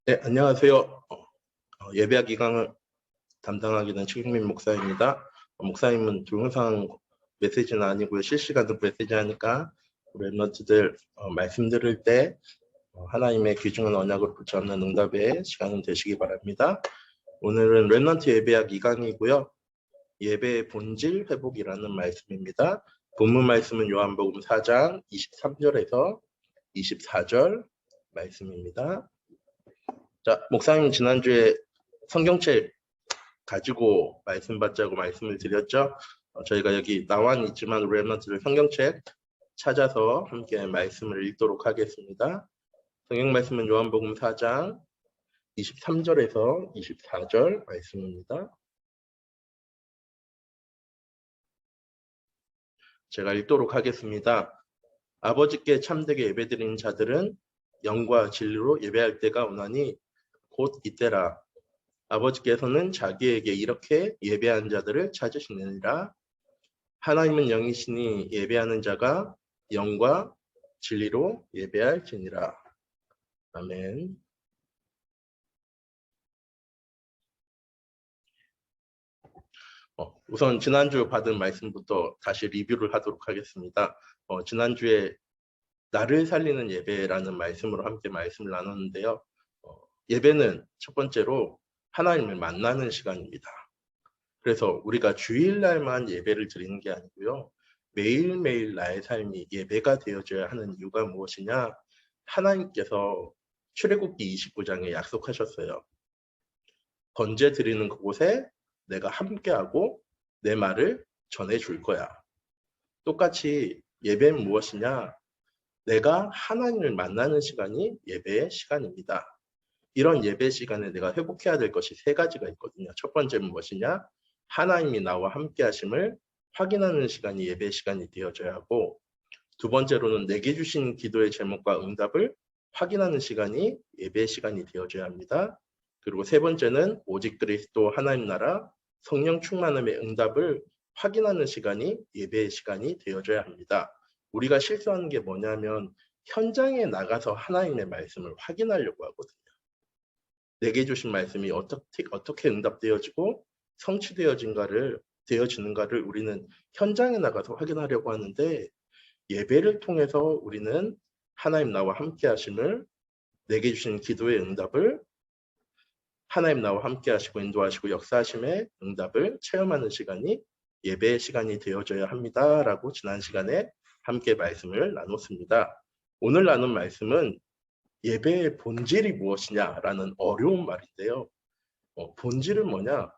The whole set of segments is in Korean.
네, 안녕하세요. 예배학 기강을 담당하게 된 최경민 목사입니다. 목사님은 동영상 메시지는 아니고요. 실시간으로 메시지 하니까 우리 랩런트들 말씀 들을 때 하나님의 귀중한 언약으로 붙잡는 응답의 시간이 되시기 바랍니다. 오늘은 랩런트 예배학 2강이고요. 예배의 본질 회복이라는 말씀입니다. 본문 말씀은 요한복음 4장 23절에서 24절 말씀입니다. 자, 목사님 지난주에 성경책 가지고 말씀 받자고 말씀을 드렸죠. 저희가 여기 나와는 있지만 랩런트들 성경책 찾아서 함께 말씀을 읽도록 하겠습니다. 성경 말씀은 요한복음 4장 23절에서 24절 말씀입니다. 제가 읽도록 하겠습니다. 아버지께 참되게 예배드리는 자들은 영과 진리로 예배할 때가 오나니 곧 이때라. 아버지께서는 자기에게 이렇게 예배하는 자들을 찾으시느니라. 하나님은 영이시니 예배하는 자가 영과 진리로 예배할지니라. 아멘. 우선 지난주 받은 말씀부터 다시 리뷰를 하도록 하겠습니다. 지난주에 나를 살리는 예배라는 말씀으로 함께 말씀을 나눴는데요. 예배는 첫 번째로 하나님을 만나는 시간입니다. 그래서 우리가 주일날만 예배를 드리는 게 아니고요. 매일매일 나의 삶이 예배가 되어져야 하는 이유가 무엇이냐? 하나님께서 출애굽기 29장에 약속하셨어요. 번제 드리는 그곳에 내가 함께하고 내 말을 전해줄 거야. 똑같이 예배는 무엇이냐? 내가 하나님을 만나는 시간이 예배의 시간입니다. 이런 예배 시간에 내가 회복해야 될 것이 세 가지가 있거든요. 첫 번째는 무엇이냐? 하나님이 나와 함께 하심을 확인하는 시간이 예배 시간이 되어져야 하고, 두 번째로는 내게 주신 기도의 제목과 응답을 확인하는 시간이 예배 시간이 되어져야 합니다. 그리고 세 번째는 오직 그리스도 하나님 나라 성령 충만함의 응답을 확인하는 시간이 예배의 시간이 되어져야 합니다. 우리가 실수하는 게 뭐냐면 현장에 나가서 하나님의 말씀을 확인하려고 하거든요. 내게 주신 말씀이 어떻게 응답되어지고 되어지는가를 우리는 현장에 나가서 확인하려고 하는데, 예배를 통해서 우리는 하나님 나와 함께 하심을, 내게 주신 기도의 응답을, 하나님 나와 함께 하시고 인도하시고 역사하심의 응답을 체험하는 시간이 예배의 시간이 되어져야 합니다라고 지난 시간에 함께 말씀을 나눴습니다. 오늘 나눈 말씀은 예배의 본질이 무엇이냐라는 어려운 말인데요. 본질은 뭐냐?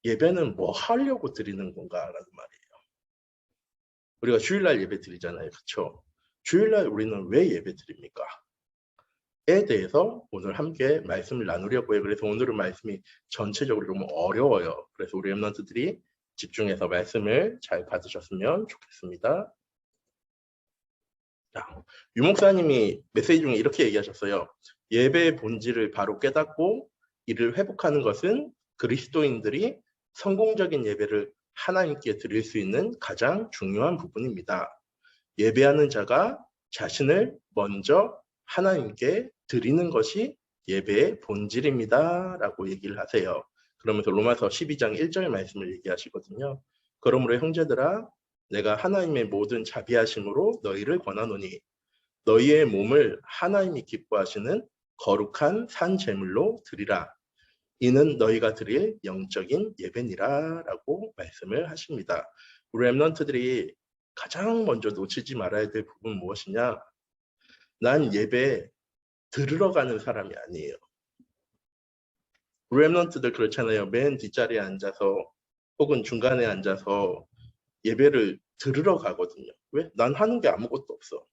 예배는 뭐 하려고 드리는 건가라는 말이에요. 우리가 주일날 예배 드리잖아요. 그렇죠? 주일날 우리는 왜 예배 드립니까? 에 대해서 오늘 함께 말씀을 나누려고 해요. 그래서 오늘은 말씀이 전체적으로 좀 어려워요. 그래서 우리 랩런트들이 집중해서 말씀을 잘 받으셨으면 좋겠습니다. 자, 유 목사님이 메시지 중에 이렇게 얘기하셨어요. 예배의 본질을 바로 깨닫고 이를 회복하는 것은 그리스도인들이 성공적인 예배를 하나님께 드릴 수 있는 가장 중요한 부분입니다. 예배하는 자가 자신을 먼저 하나님께 드리는 것이 예배의 본질입니다. 라고 얘기를 하세요. 그러면서 로마서 12장 1절 말씀을 얘기하시거든요. 그러므로 형제들아, 내가 하나님의 모든 자비하심으로 너희를 권하노니 너희의 몸을 하나님이 기뻐하시는 거룩한 산 제물로 드리라. 이는 너희가 드릴 영적인 예배니라 라고 말씀을 하십니다. 우리 랩런트들이 가장 먼저 놓치지 말아야 될 부분은 무엇이냐? 난 예배 들으러 가는 사람이 아니에요. 우리 랩런트들 그렇잖아요. 맨 뒷자리에 앉아서 혹은 중간에 앉아서 예배를 들으러 가거든요. 왜? 난 하는 게 아무것도 없어.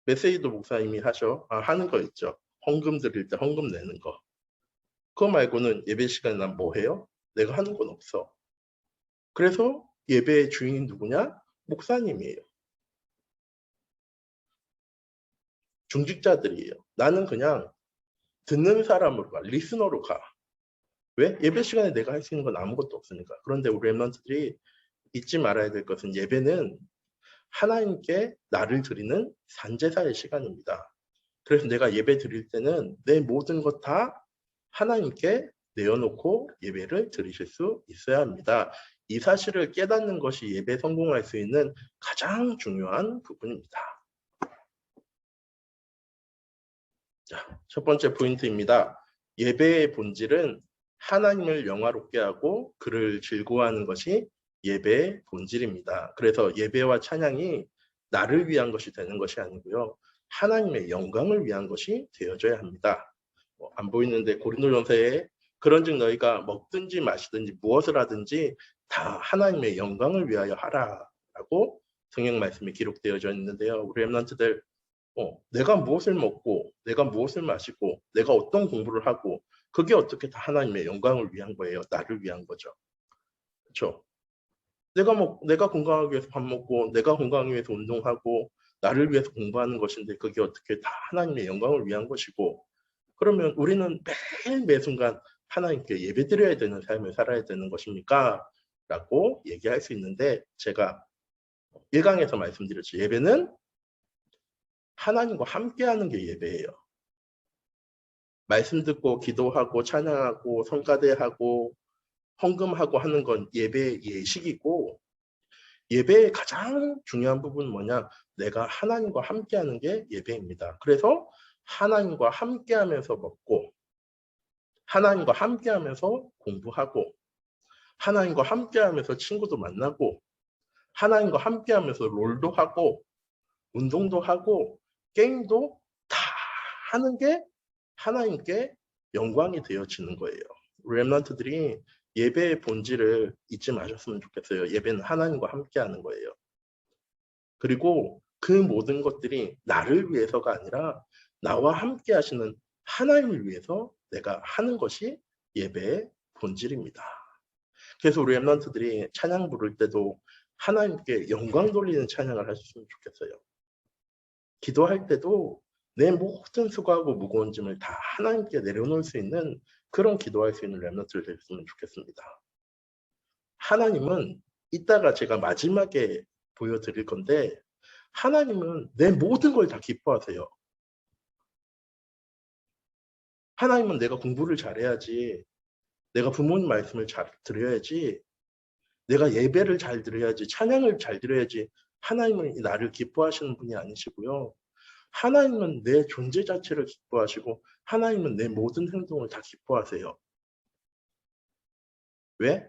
메시지도 목사님이 하는 거 있죠. 헌금 드릴 때 헌금 내는 거. 그거 말고는 예배 시간에 난 뭐 해요? 내가 하는 건 없어. 그래서 예배의 주인이 누구냐? 목사님이에요. 중직자들이에요. 나는 그냥 듣는 사람으로 가, 리스너로 가. 왜? 예배 시간에 내가 할 수 있는 건 아무것도 없으니까. 그런데 우리 랩런트들이 잊지 말아야 될 것은 예배는 하나님께 나를 드리는 산제사의 시간입니다. 그래서 내가 예배 드릴 때는 내 모든 것 다 하나님께 내어놓고 예배를 드리실 수 있어야 합니다. 이 사실을 깨닫는 것이 예배 성공할 수 있는 가장 중요한 부분입니다. 자, 첫 번째 포인트입니다. 예배의 본질은 하나님을 영화롭게 하고 그를 즐거워하는 것이 예배의 본질입니다. 그래서 예배와 찬양이 나를 위한 것이 되는 것이 아니고요. 하나님의 영광을 위한 것이 되어져야 합니다. 안 보이는데 고린도전서에 그런즉 너희가 먹든지 마시든지 무엇을 하든지 다 하나님의 영광을 위하여 하라라고 성경 말씀이 기록되어져 있는데요. 우리 렘넌트들 내가 무엇을 먹고 내가 무엇을 마시고 내가 어떤 공부를 하고 그게 어떻게 다 하나님의 영광을 위한 거예요. 나를 위한 거죠. 그렇죠? 내가 건강하기 위해서 밥 먹고 내가 건강하기 위해서 운동하고 나를 위해서 공부하는 것인데 그게 어떻게 다 하나님의 영광을 위한 것이고 그러면 우리는 매일 매순간 하나님께 예배드려야 되는 삶을 살아야 되는 것입니까? 라고 얘기할 수 있는데 제가 1강에서 말씀드렸죠. 예배는 하나님과 함께하는 게 예배예요. 말씀 듣고 기도하고 찬양하고 성가대하고 헌금하고 하는 건 예배의 예식이고 예배의 가장 중요한 부분은 뭐냐? 내가 하나님과 함께하는 게 예배입니다. 그래서 하나님과 함께하면서 먹고 하나님과 함께하면서 공부하고 하나님과 함께하면서 친구도 만나고 하나님과 함께하면서 롤도 하고 운동도 하고 게임도 다 하는 게 하나님께 영광이 되어지는 거예요. 렘넌트들이 예배의 본질을 잊지 마셨으면 좋겠어요. 예배는 하나님과 함께하는 거예요. 그리고 그 모든 것들이 나를 위해서가 아니라 나와 함께 하시는 하나님을 위해서 내가 하는 것이 예배의 본질입니다. 그래서 우리 렘넌트들이 찬양 부를 때도 하나님께 영광 돌리는 찬양을 하셨으면 좋겠어요. 기도할 때도 내 모든 수고하고 무거운 짐을 다 하나님께 내려놓을 수 있는 그런 기도할 수 있는 렘넌트를 됐으면 좋겠습니다. 하나님은 이따가 제가 마지막에 보여드릴 건데 하나님은 내 모든 걸 다 기뻐하세요. 하나님은 내가 공부를 잘해야지, 내가 부모님 말씀을 잘 들어야지, 내가 예배를 잘 드려야지, 찬양을 잘 드려야지 하나님은 나를 기뻐하시는 분이 아니시고요. 하나님은 내 존재 자체를 기뻐하시고 하나님은 내 모든 행동을 다 기뻐하세요. 왜?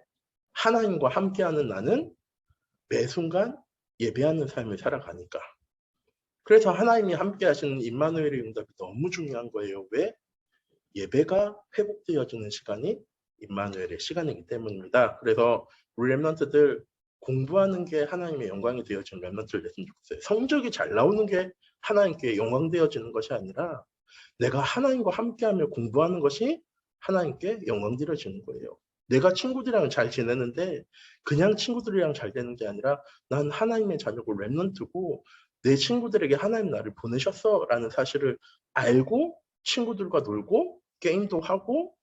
하나님과 함께하는 나는 매 순간 예배하는 삶을 살아가니까. 그래서 하나님이 함께하시는 임마누엘의 응답이 너무 중요한 거예요. 왜? 예배가 회복되어지는 시간이 임마누엘의 시간이기 때문입니다. 그래서 우리 렘넌트들 공부하는 게 하나님의 영광이 되어지는 렘넌트를 냈으면 좋겠어요. 성적이 잘 나오는 게 하나님께 영광 되어지는 것이 아니라 내가 하나님과 함께하며 공부하는 것이 하나님께 영광 되어지는 거예요. 내가 친구들이랑 잘 지내는데 그냥 친구들이랑 잘 되는 게 아니라 난 하나님의 자녀고 렘넌트고 내 친구들에게 하나님 나를 보내셨어 라는 사실을 알고 친구들과 놀고 게임도 하고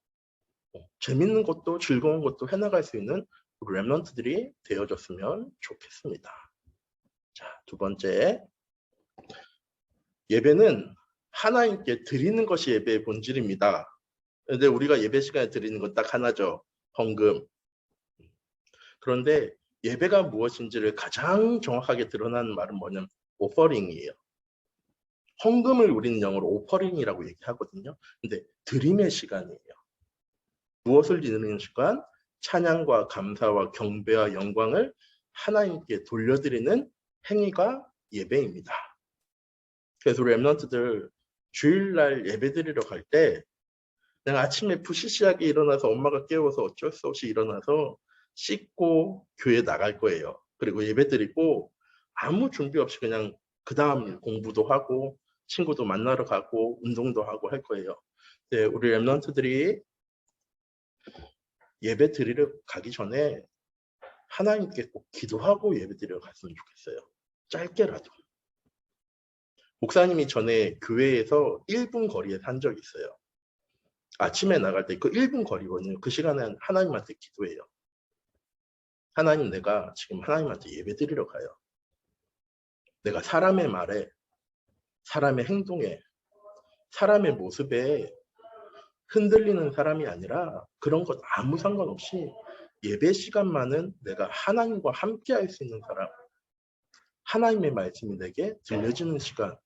재밌는 것도 즐거운 것도 해나갈 수 있는 우리 렘넌트들이 되어줬으면 좋겠습니다. 자, 두 번째, 예배는 하나님께 드리는 것이 예배의 본질입니다. 근데 우리가 예배 시간에 드리는 건 딱 하나죠. 헌금. 그런데 예배가 무엇인지를 가장 정확하게 드러나는 말은 뭐냐면 오퍼링이에요. 헌금을 우리는 영어로 오퍼링이라고 얘기하거든요. 근데 드림의 시간이에요. 무엇을 드리는 시간? 찬양과 감사와 경배와 영광을 하나님께 돌려드리는 행위가 예배입니다. 그래서 우리 렘넌트들 주일날 예배 드리러 갈 때 그냥 아침에 부시시하게 일어나서 엄마가 깨워서 어쩔 수 없이 일어나서 씻고 교회 나갈 거예요. 그리고 예배 드리고 아무 준비 없이 그냥 그 다음 공부도 하고 친구도 만나러 가고 운동도 하고 할 거예요. 네, 우리 렘넌트들이 예배 드리러 가기 전에 하나님께 꼭 기도하고 예배 드리러 갔으면 좋겠어요. 짧게라도. 목사님이 전에 교회에서 1분 거리에 산 적이 있어요. 아침에 나갈 때 그 1분 거리거든요. 그 시간에 하나님한테 기도해요. 하나님, 내가 지금 하나님한테 예배 드리러 가요. 내가 사람의 말에, 사람의 행동에, 사람의 모습에 흔들리는 사람이 아니라 그런 것 아무 상관없이 예배 시간만은 내가 하나님과 함께 할 수 있는 사람, 하나님의 말씀이 내게 들려지는 시간,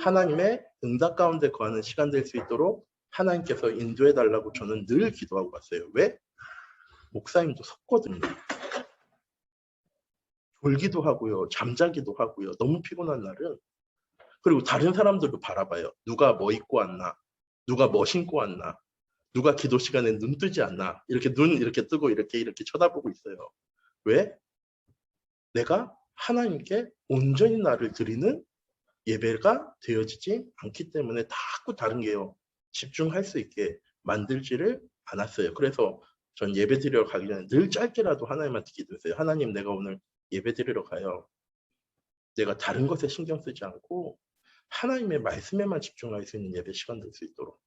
하나님의 응답 가운데 거하는 시간 될 수 있도록 하나님께서 인도해 달라고 저는 늘 기도하고 왔어요. 왜? 목사님도 섰거든요. 졸기도 하고요. 잠자기도 하고요. 너무 피곤한 날은. 그리고 다른 사람들도 바라봐요. 누가 뭐 입고 왔나? 누가 뭐 신고 왔나? 누가 기도 시간에 눈 뜨지 않나? 이렇게 눈 이렇게 뜨고 이렇게 쳐다보고 있어요. 왜? 내가 하나님께 온전히 나를 드리는 예배가 되어지지 않기 때문에 자꾸 다른 게요. 집중할 수 있게 만들지를 않았어요. 그래서 전 예배 드리러 가기 전에 늘 짧게라도 하나님한테 기도했어요. 하나님, 내가 오늘 예배 드리러 가요. 내가 다른 것에 신경 쓰지 않고 하나님의 말씀에만 집중할 수 있는 예배 시간 될 수 있도록.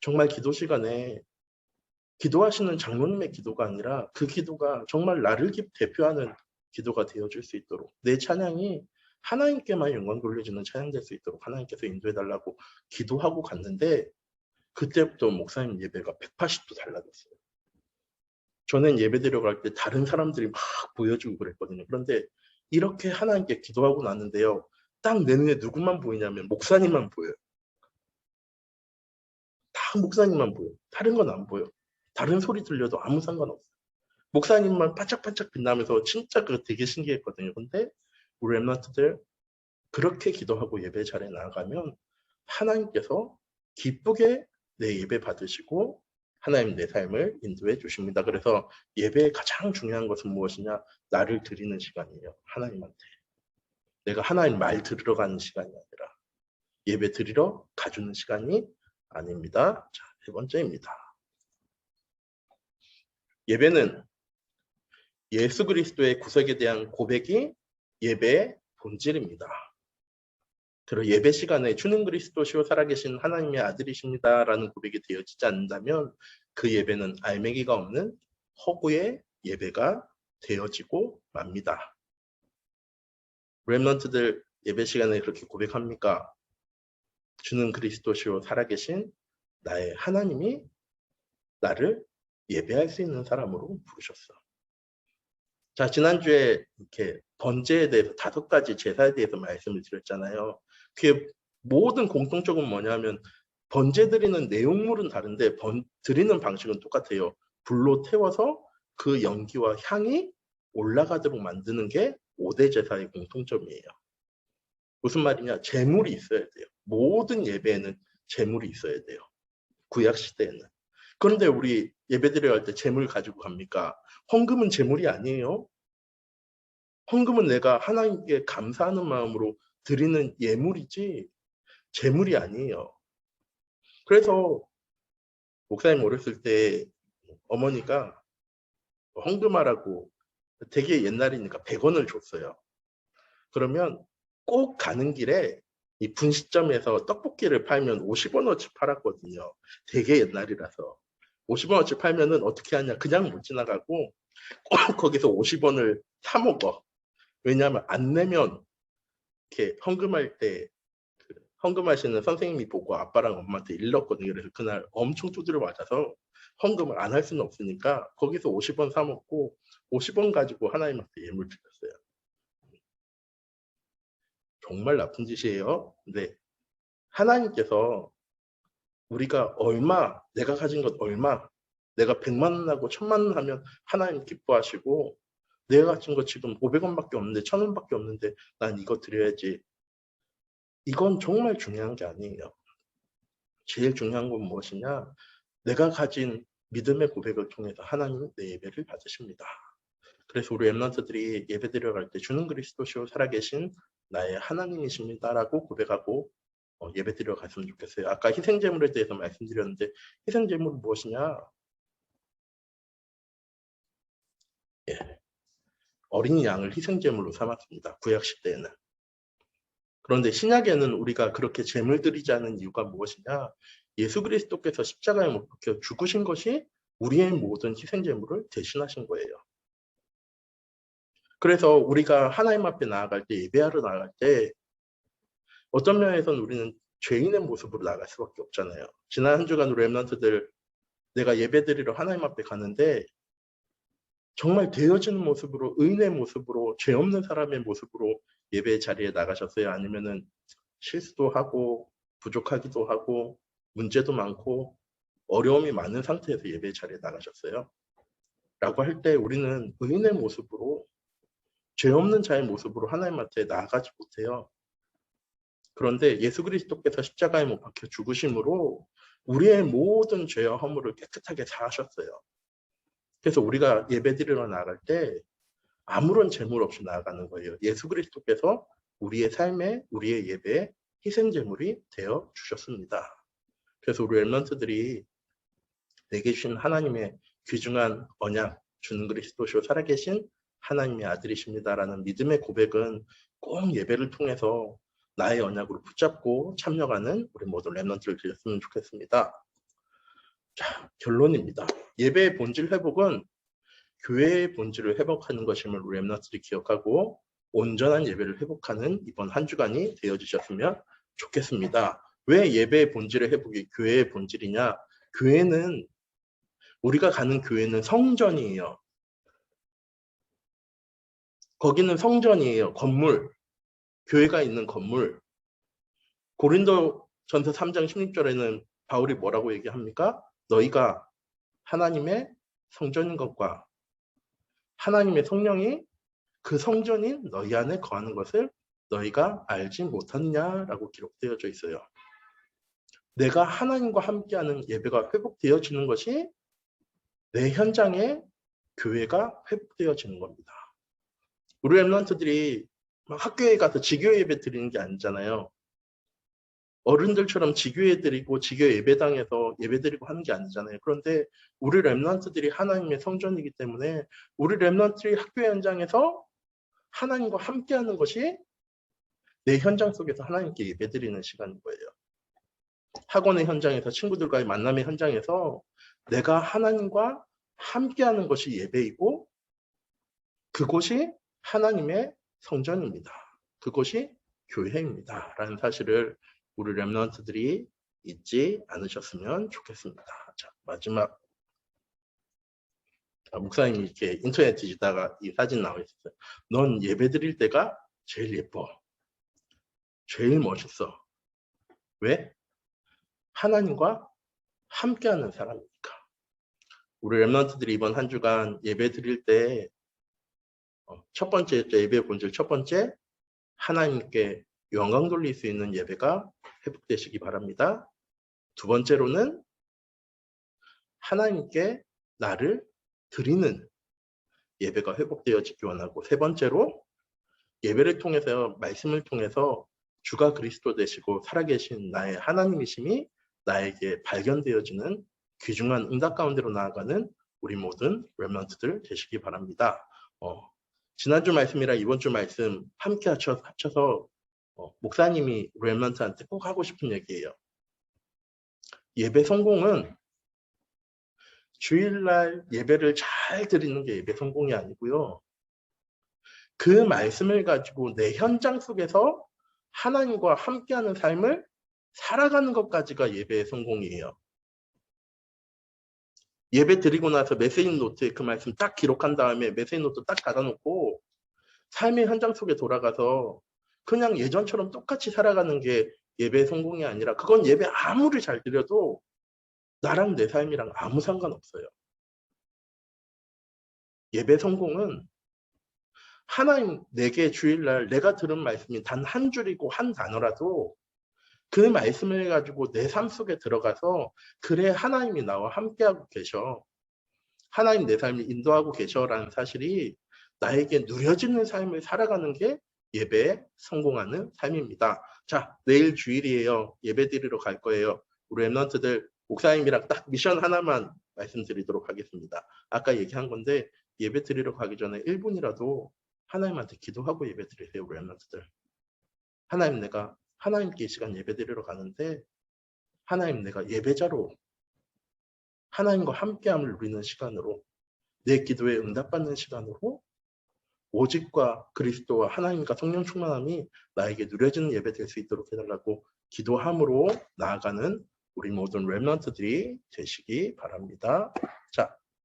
정말 기도 시간에 기도하시는 장로님의 기도가 아니라 그 기도가 정말 나를 대표하는 기도가 되어줄 수 있도록, 내 찬양이 하나님께만 영광 돌려주는 찬양 될 수 있도록 하나님께서 인도해달라고 기도하고 갔는데, 그때부터 목사님 예배가 180도 달라졌어요. 저는 예배 드려갈 때 다른 사람들이 막 보여주고 그랬거든요. 그런데 이렇게 하나님께 기도하고 났는데요, 딱 내 눈에 누구만 보이냐면 목사님만 보여요. 다 목사님만 보여요. 다른 건 안 보여. 다른 소리 들려도 아무 상관없어요. 목사님만 반짝반짝 빛나면서 진짜 그거 되게 신기했거든요. 근데 우리 랩런트들 그렇게 기도하고 예배 자리에 나아가면 하나님께서 기쁘게 내 예배 받으시고 하나님 내 삶을 인도해 주십니다. 그래서 예배의 가장 중요한 것은 무엇이냐? 나를 드리는 시간이에요. 하나님한테. 내가 하나님 말 들으러 가는 시간이 아니라 예배 드리러 가주는 시간이 아닙니다. 자, 세 번째입니다. 예배는 예수 그리스도의 구속에 대한 고백이 예배의 본질입니다. 그리고 예배 시간에 주는 그리스도시요 살아계신 하나님의 아들이십니다라는 고백이 되어지지 않는다면 그 예배는 알맹이가 없는 허구의 예배가 되어지고 맙니다. 렘넌트들 예배 시간에 그렇게 고백합니까? 주는 그리스도시요 살아계신 나의 하나님이 나를 예배할 수 있는 사람으로 부르셨어. 자, 지난주에 이렇게 번제에 대해서 5가지 제사에 대해서 말씀을 드렸잖아요. 그게 모든 공통점은 뭐냐면 번제 드리는 내용물은 다른데 드리는 방식은 똑같아요. 불로 태워서 그 연기와 향이 올라가도록 만드는 게 5대 제사의 공통점이에요. 무슨 말이냐? 제물이 있어야 돼요. 모든 예배에는 제물이 있어야 돼요. 구약 시대에는. 그런데 우리 예배 드려야 할 때 제물 가지고 갑니까? 헌금은 제물이 아니에요. 헌금은 내가 하나님께 감사하는 마음으로 드리는 예물이지 제물이 아니에요. 그래서 목사님 어렸을 때 어머니가 헌금하라고 되게 옛날이니까 100원을 줬어요. 그러면 꼭 가는 길에 이 분식점에서 떡볶이를 팔면 50원어치 팔았거든요. 되게 옛날이라서. 50원어치 팔면은 어떻게 하냐? 그냥 못 지나가고 꼭 거기서 50원을 사 먹어. 왜냐하면 안 내면 이렇게 헌금할 때 헌금하시는 선생님이 보고 아빠랑 엄마한테 일렀거든요. 그래서 그날 엄청 두드려 맞아서 헌금을 안 할 수는 없으니까 거기서 50원 사 먹고 50원 가지고 하나님한테 예물 드렸어요. 정말 나쁜 짓이에요. 근데 하나님께서 우리가 얼마, 내가 가진 것 얼마, 내가 100만 원 하고 1000만 원 하면 하나님 기뻐하시고, 내가 가진 거 지금 500원밖에 없는데 1000원밖에 없는데 난 이거 드려야지. 이건 정말 중요한 게 아니에요. 제일 중요한 건 무엇이냐? 내가 가진 믿음의 고백을 통해서 하나님은 내 예배를 받으십니다. 그래서 우리 엠런트들이 예배 드려갈 때 주는 그리스도시요 살아계신 나의 하나님이십니다라고 고백하고 예배 드려 갔으면 좋겠어요. 아까 희생제물에 대해서 말씀드렸는데 희생제물은 무엇이냐? 예, 어린 양을 희생제물로 삼았습니다. 구약 시대에는. 그런데 신약에는 우리가 그렇게 제물 드리지 않은 이유가 무엇이냐? 예수 그리스도께서 십자가에 못 박혀 죽으신 것이 우리의 모든 희생제물을 대신하신 거예요. 그래서 우리가 하나님 앞에 나아갈 때, 예배하러 나아갈 때 어떤 면에서는 우리는 죄인의 모습으로 나갈 수밖에 없잖아요. 지난 한 주간 우리 랩런트들 내가 예배드리러 하나님 앞에 가는데 정말 되어지는 모습으로, 의인의 모습으로, 죄 없는 사람의 모습으로 예배 자리에 나가셨어요? 아니면은 실수도 하고 부족하기도 하고 문제도 많고 어려움이 많은 상태에서 예배 자리에 나가셨어요? 라고 할 때 우리는 의인의 모습으로, 죄 없는 자의 모습으로 하나님 앞에 나아가지 못해요. 그런데 예수 그리스도께서 십자가에 못 박혀 죽으심으로 우리의 모든 죄와 허물을 깨끗하게 사하셨어요. 그래서 우리가 예배드리러 나갈 때 아무런 제물 없이 나아가는 거예요. 예수 그리스도께서 우리의 삶에, 우리의 예배에 희생 제물이 되어 주셨습니다. 그래서 우리 랩런트들이 내게 주신 하나님의 귀중한 언약, 주는 그리스도시오 살아계신 하나님의 아들이십니다라는 믿음의 고백은 꼭 예배를 통해서 나의 언약으로 붙잡고 참여하는 우리 모든 랩런트를 되셨으면 좋겠습니다. 자, 결론입니다. 예배의 본질 회복은 교회의 본질을 회복하는 것임을 우리 랩런트들이 기억하고 온전한 예배를 회복하는 이번 한 주간이 되어주셨으면 좋겠습니다. 왜 예배의 본질의 회복이 교회의 본질이냐? 교회는, 우리가 가는 교회는 성전이에요. 거기는 성전이에요. 건물. 교회가 있는 건물. 고린도전서 3장 16절에는 바울이 뭐라고 얘기합니까? 너희가 하나님의 성전인 것과 하나님의 성령이 그 성전인 너희 안에 거하는 것을 너희가 알지 못하느냐라고 기록되어져 있어요. 내가 하나님과 함께하는 예배가 회복되어지는 것이 내 현장에 교회가 회복되어지는 겁니다. 우리 랩런트들이 학교에 가서 지교 예배 드리는 게 아니잖아요. 어른들처럼 지교회 드리고 지교 예배당에서 예배 드리고 하는 게 아니잖아요. 그런데 우리 랩런트들이 하나님의 성전이기 때문에 우리 랩런트들이 학교 현장에서 하나님과 함께하는 것이 내 현장 속에서 하나님께 예배 드리는 시간인 거예요. 학원의 현장에서, 친구들과의 만남의 현장에서 내가 하나님과 함께하는 것이 예배이고 그곳이 하나님의 성전입니다. 그곳이 교회입니다. 라는 사실을 우리 랩런트들이 잊지 않으셨으면 좋겠습니다. 자, 마지막. 목사님이 이렇게 인터넷 뒤지다가 이 사진 나와 있었어요. 넌 예배 드릴 때가 제일 예뻐. 제일 멋있어. 왜? 하나님과 함께하는 사람이니까. 우리 랩런트들이 이번 한 주간 예배 드릴 때 첫 번째, 예배의 본질 첫 번째, 하나님께 영광 돌릴 수 있는 예배가 회복되시기 바랍니다. 두 번째로는 하나님께 나를 드리는 예배가 회복되어지기 원하고, 세 번째로 예배를 통해서, 말씀을 통해서 주가 그리스도 되시고 살아계신 나의 하나님이심이 나에게 발견되어지는 귀중한 응답 가운데로 나아가는 우리 모든 랩런트들 되시기 바랍니다. 지난주 말씀이랑 이번 주 말씀 함께 합쳐서 목사님이 랩런트한테 꼭 하고 싶은 얘기예요. 예배 성공은 주일날 예배를 잘 드리는 게 예배 성공이 아니고요. 그 말씀을 가지고 내 현장 속에서 하나님과 함께하는 삶을 살아가는 것까지가 예배의 성공이에요. 예배 드리고 나서 메시지 노트에 그 말씀 딱 기록한 다음에 메시지 노트 딱 닫아놓고 삶의 현장 속에 돌아가서 그냥 예전처럼 똑같이 살아가는 게 예배의 성공이 아니라, 그건 예배 아무리 잘 드려도 나랑 내 삶이랑 아무 상관없어요. 예배 성공은 하나님 내게 주일날 내가 들은 말씀이 단 한 줄이고 한 단어라도 그 말씀을 가지고 내 삶 속에 들어가서 그래 하나님이 나와 함께하고 계셔, 하나님 내 삶을 인도하고 계셔라는 사실이 나에게 누려지는 삶을 살아가는 게 예배에 성공하는 삶입니다. 자, 내일 주일이에요. 예배 드리러 갈 거예요. 우리 랩런트들 목사님이랑 딱 미션 하나만 말씀드리도록 하겠습니다. 아까 얘기한 건데 예배 드리러 가기 전에 1분이라도 하나님한테 기도하고 예배 드리세요. 우리 랩런트들. 하나님, 내가 하나님께 이 시간 예배 드리러 가는데 하나님, 내가 예배자로 하나님과 함께함을 누리는 시간으로, 내 기도에 응답받는 시간으로 오직과 그리스도와 하나님과 성령 충만함이 나에게 누려지는 예배 될 수 있도록 해달라고 기도함으로 나아가는 우리 모든 렘넌트들이 되시기 바랍니다. 자,